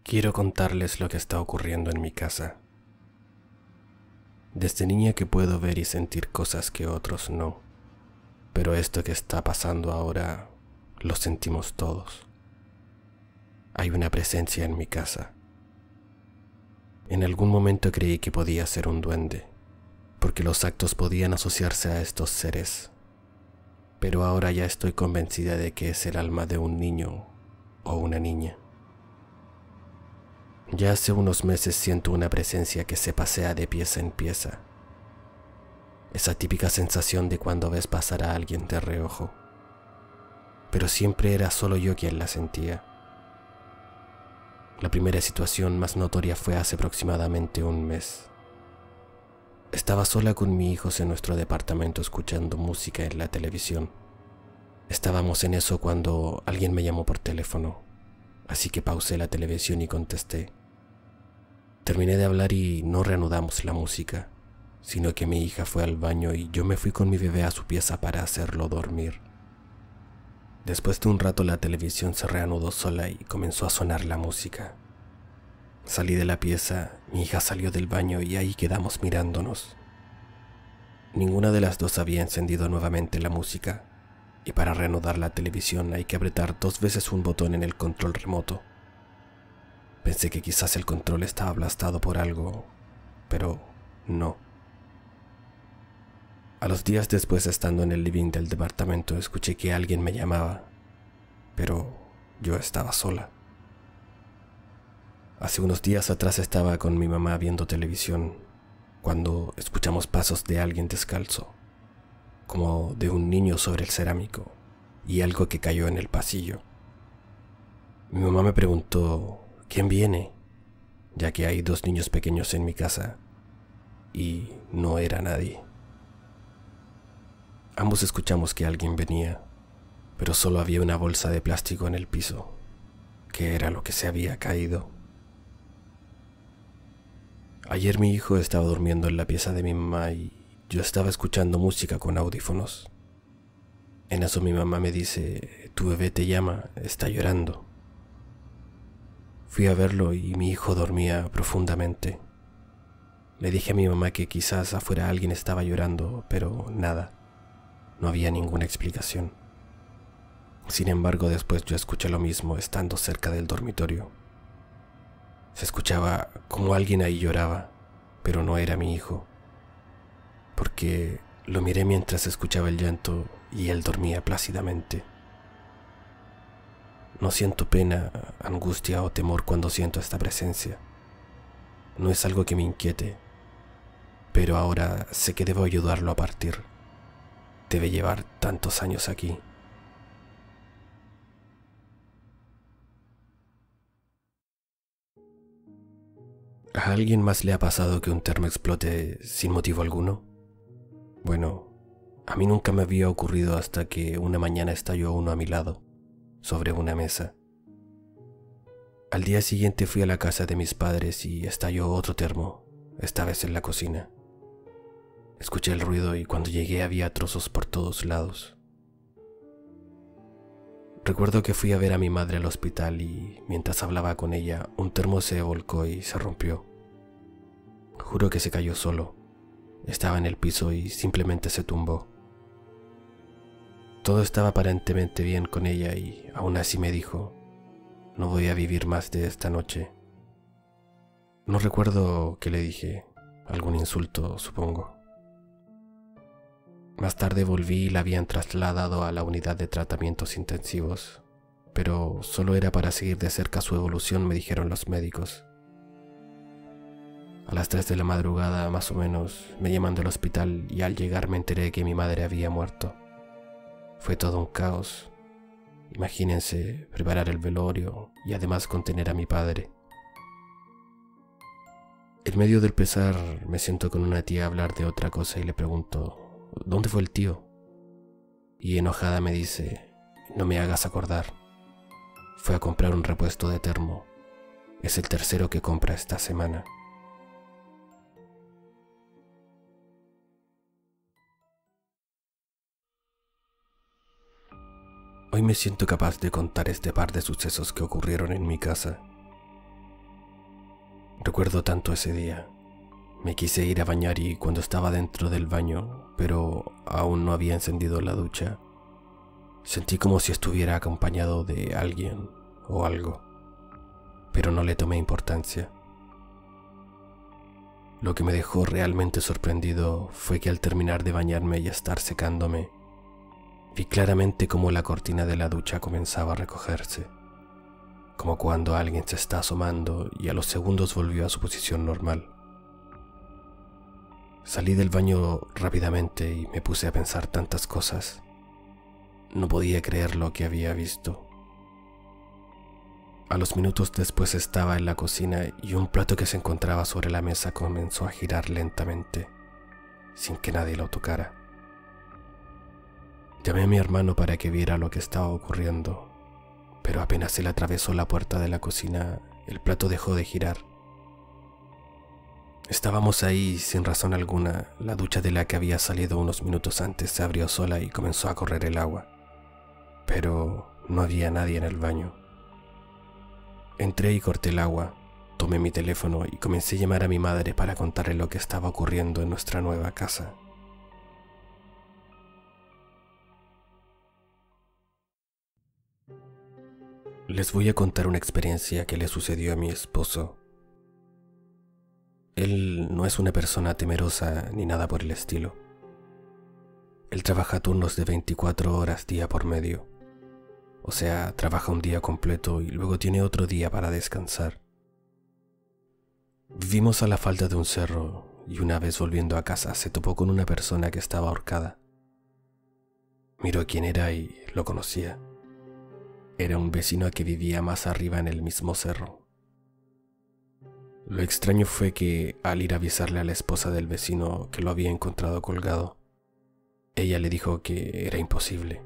Quiero contarles lo que está ocurriendo en mi casa. Desde niña que puedo ver y sentir cosas que otros no, pero esto que está pasando ahora lo sentimos todos. Hay una presencia en mi casa. En algún momento creí que podía ser un duende, porque los actos podían asociarse a estos seres, pero ahora ya estoy convencida de que es el alma de un niño o una niña. Ya hace unos meses siento una presencia que se pasea de pieza en pieza. Esa típica sensación de cuando ves pasar a alguien de reojo. Pero siempre era solo yo quien la sentía. La primera situación más notoria fue hace aproximadamente un mes. Estaba sola con mis hijos en nuestro departamento escuchando música en la televisión. Estábamos en eso cuando alguien me llamó por teléfono, así que pausé la televisión y contesté. Terminé de hablar y no reanudamos la música, sino que mi hija fue al baño y yo me fui con mi bebé a su pieza para hacerlo dormir. Después de un rato la televisión se reanudó sola y comenzó a sonar la música. Salí de la pieza, mi hija salió del baño y ahí quedamos mirándonos. Ninguna de las dos había encendido nuevamente la música, y para reanudar la televisión hay que apretar 2 veces un botón en el control remoto. Pensé que quizás el control estaba aplastado por algo, pero no. A los días después, estando en el living del departamento, escuché que alguien me llamaba, pero yo estaba sola. Hace unos días atrás estaba con mi mamá viendo televisión, cuando escuchamos pasos de alguien descalzo, como de un niño sobre el cerámico, y algo que cayó en el pasillo. Mi mamá me preguntó, ¿quién viene? Ya que hay 2 niños pequeños en mi casa, y no era nadie. Ambos escuchamos que alguien venía, pero solo había una bolsa de plástico en el piso, que era lo que se había caído. Ayer mi hijo estaba durmiendo en la pieza de mi mamá y yo estaba escuchando música con audífonos. En eso mi mamá me dice, tu bebé te llama, está llorando. Fui a verlo y mi hijo dormía profundamente. Le dije a mi mamá que quizás afuera alguien estaba llorando, pero nada. No había ninguna explicación. Sin embargo, después yo escuché lo mismo estando cerca del dormitorio. Se escuchaba como alguien ahí lloraba, pero no era mi hijo, porque lo miré mientras escuchaba el llanto y él dormía plácidamente. No siento pena, angustia o temor cuando siento esta presencia. No es algo que me inquiete, pero ahora sé que debo ayudarlo a partir. Debe llevar tantos años aquí. ¿A alguien más le ha pasado que un termo explote sin motivo alguno? Bueno, a mí nunca me había ocurrido hasta que una mañana estalló uno a mi lado, sobre una mesa. Al día siguiente fui a la casa de mis padres y estalló otro termo, esta vez en la cocina. Escuché el ruido y cuando llegué había trozos por todos lados. Recuerdo que fui a ver a mi madre al hospital y mientras hablaba con ella, un termo se volcó y se rompió. Juro que se cayó solo. Estaba en el piso y simplemente se tumbó. Todo estaba aparentemente bien con ella y aún así me dijo, no voy a vivir más de esta noche. No recuerdo qué le dije, algún insulto, supongo. Más tarde volví y la habían trasladado a la unidad de tratamientos intensivos, pero solo era para seguir de cerca su evolución, me dijeron los médicos. A las 3 de la madrugada, más o menos, me llaman del hospital y al llegar me enteré que mi madre había muerto. Fue todo un caos. Imagínense preparar el velorio y además contener a mi padre. En medio del pesar me siento con una tía a hablar de otra cosa y le pregunto, ¿dónde fue el tío? Y enojada me dice, no me hagas acordar. Fue a comprar un repuesto de termo. Es el tercero que compra esta semana. Hoy me siento capaz de contar este par de sucesos que ocurrieron en mi casa. Recuerdo tanto ese día. Me quise ir a bañar y cuando estaba dentro del baño, pero aún no había encendido la ducha, sentí como si estuviera acompañado de alguien o algo, pero no le tomé importancia. Lo que me dejó realmente sorprendido fue que al terminar de bañarme y estar secándome, vi claramente cómo la cortina de la ducha comenzaba a recogerse, como cuando alguien se está asomando y a los segundos volvió a su posición normal. Salí del baño rápidamente y me puse a pensar tantas cosas. No podía creer lo que había visto. A los minutos después estaba en la cocina y un plato que se encontraba sobre la mesa comenzó a girar lentamente, sin que nadie lo tocara. Llamé a mi hermano para que viera lo que estaba ocurriendo, pero apenas él atravesó la puerta de la cocina, el plato dejó de girar. Estábamos ahí sin razón alguna. La ducha de la que había salido unos minutos antes se abrió sola y comenzó a correr el agua, pero no había nadie en el baño. Entré y corté el agua, tomé mi teléfono y comencé a llamar a mi madre para contarle lo que estaba ocurriendo en nuestra nueva casa. Les voy a contar una experiencia que le sucedió a mi esposo. Él no es una persona temerosa ni nada por el estilo. Él trabaja turnos de 24 horas día por medio. O sea, trabaja un día completo y luego tiene otro día para descansar. Vivimos a la falda de un cerro y una vez volviendo a casa se topó con una persona que estaba ahorcada. Miró quién era y lo conocía. Era un vecino que vivía más arriba en el mismo cerro. Lo extraño fue que, al ir a avisarle a la esposa del vecino que lo había encontrado colgado, ella le dijo que era imposible,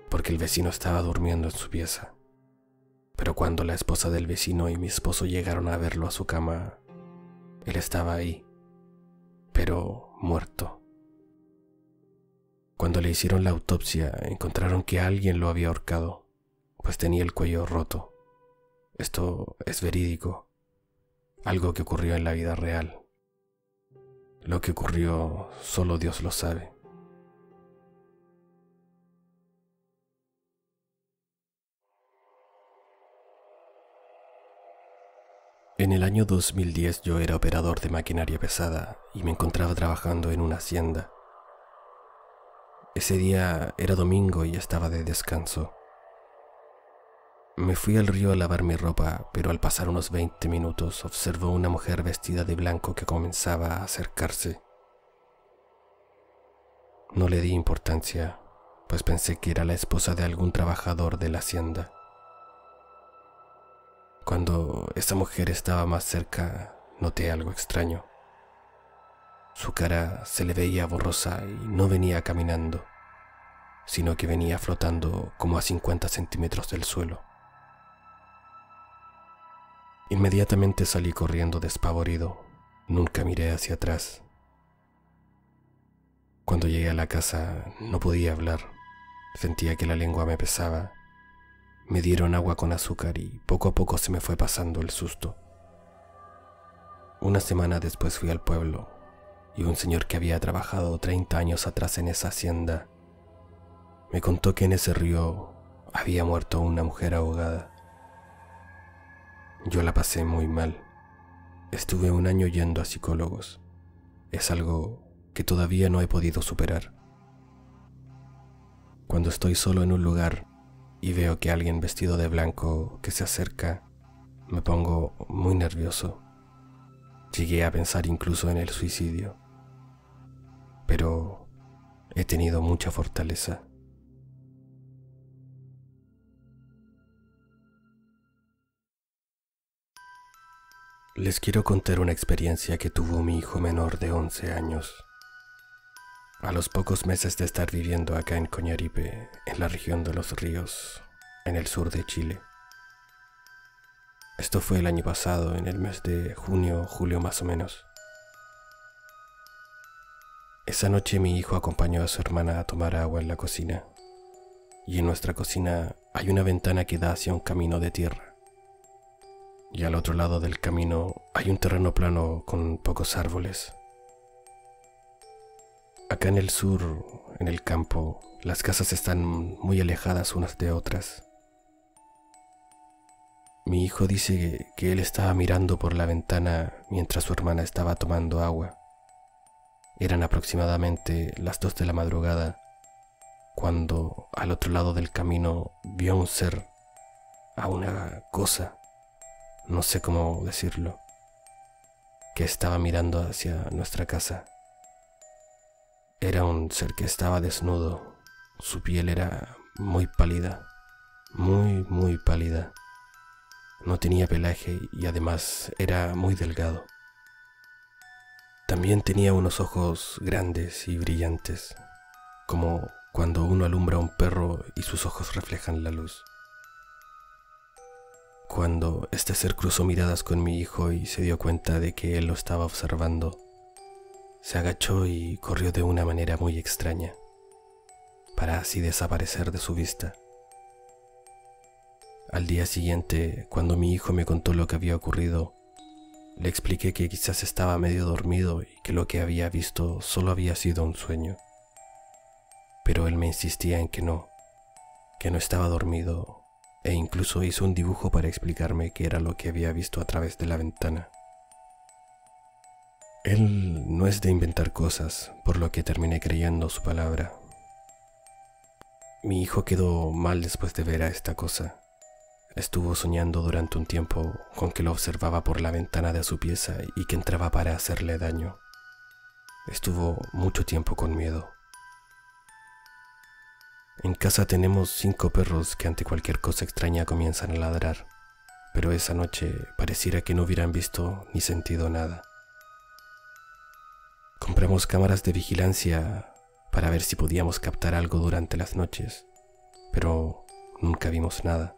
porque el vecino estaba durmiendo en su pieza. Pero cuando la esposa del vecino y mi esposo llegaron a verlo a su cama, él estaba ahí, pero muerto. Cuando le hicieron la autopsia, encontraron que alguien lo había ahorcado, pues tenía el cuello roto. Esto es verídico. Algo que ocurrió en la vida real. Lo que ocurrió solo Dios lo sabe. En el año 2010 yo era operador de maquinaria pesada y me encontraba trabajando en una hacienda. Ese día era domingo y estaba de descanso. Me fui al río a lavar mi ropa, pero al pasar unos 20 minutos observó una mujer vestida de blanco que comenzaba a acercarse. No le di importancia, pues pensé que era la esposa de algún trabajador de la hacienda. Cuando esa mujer estaba más cerca, noté algo extraño. Su cara se le veía borrosa y no venía caminando, sino que venía flotando como a 50 centímetros del suelo. Inmediatamente salí corriendo despavorido. Nunca miré hacia atrás. Cuando llegué a la casa no podía hablar. Sentía que la lengua me pesaba. Me dieron agua con azúcar y poco a poco se me fue pasando el susto. Una semana después fui al pueblo y un señor que había trabajado 30 años atrás en esa hacienda me contó que en ese río había muerto una mujer ahogada. Yo la pasé muy mal. Estuve un año yendo a psicólogos. Es algo que todavía no he podido superar. Cuando estoy solo en un lugar y veo que alguien vestido de blanco que se acerca, me pongo muy nervioso. Llegué a pensar incluso en el suicidio. Pero he tenido mucha fortaleza. Les quiero contar una experiencia que tuvo mi hijo menor de 11 años. A los pocos meses de estar viviendo acá en Coñaripe, en la región de Los Ríos, en el sur de Chile. Esto fue el año pasado, en el mes de junio, julio más o menos. Esa noche mi hijo acompañó a su hermana a tomar agua en la cocina. Y en nuestra cocina hay una ventana que da hacia un camino de tierra. y al otro lado del camino hay un terreno plano con pocos árboles. Acá en el sur, en el campo, las casas están muy alejadas unas de otras. Mi hijo dice que él estaba mirando por la ventana mientras su hermana estaba tomando agua. Eran aproximadamente las 2 de la madrugada cuando al otro lado del camino vio a un ser, a una cosa, no sé cómo decirlo, que estaba mirando hacia nuestra casa. Era un ser que estaba desnudo, su piel era muy pálida, muy pálida. No tenía pelaje y además era muy delgado. También tenía unos ojos grandes y brillantes, como cuando uno alumbra a un perro y sus ojos reflejan la luz. Cuando este ser cruzó miradas con mi hijo y se dio cuenta de que él lo estaba observando, se agachó y corrió de una manera muy extraña, para así desaparecer de su vista. Al día siguiente, cuando mi hijo me contó lo que había ocurrido, le expliqué que quizás estaba medio dormido y que lo que había visto solo había sido un sueño. Pero él me insistía en que no estaba dormido, e incluso hizo un dibujo para explicarme qué era lo que había visto a través de la ventana. Él no es de inventar cosas, por lo que terminé creyendo su palabra. Mi hijo quedó mal después de ver a esta cosa. Estuvo soñando durante un tiempo con que lo observaba por la ventana de su pieza y que entraba para hacerle daño. Estuvo mucho tiempo con miedo. En casa tenemos 5 perros que ante cualquier cosa extraña comienzan a ladrar, pero esa noche pareciera que no hubieran visto ni sentido nada. Compramos cámaras de vigilancia para ver si podíamos captar algo durante las noches, pero nunca vimos nada.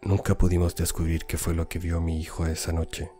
Nunca pudimos descubrir qué fue lo que vio mi hijo esa noche.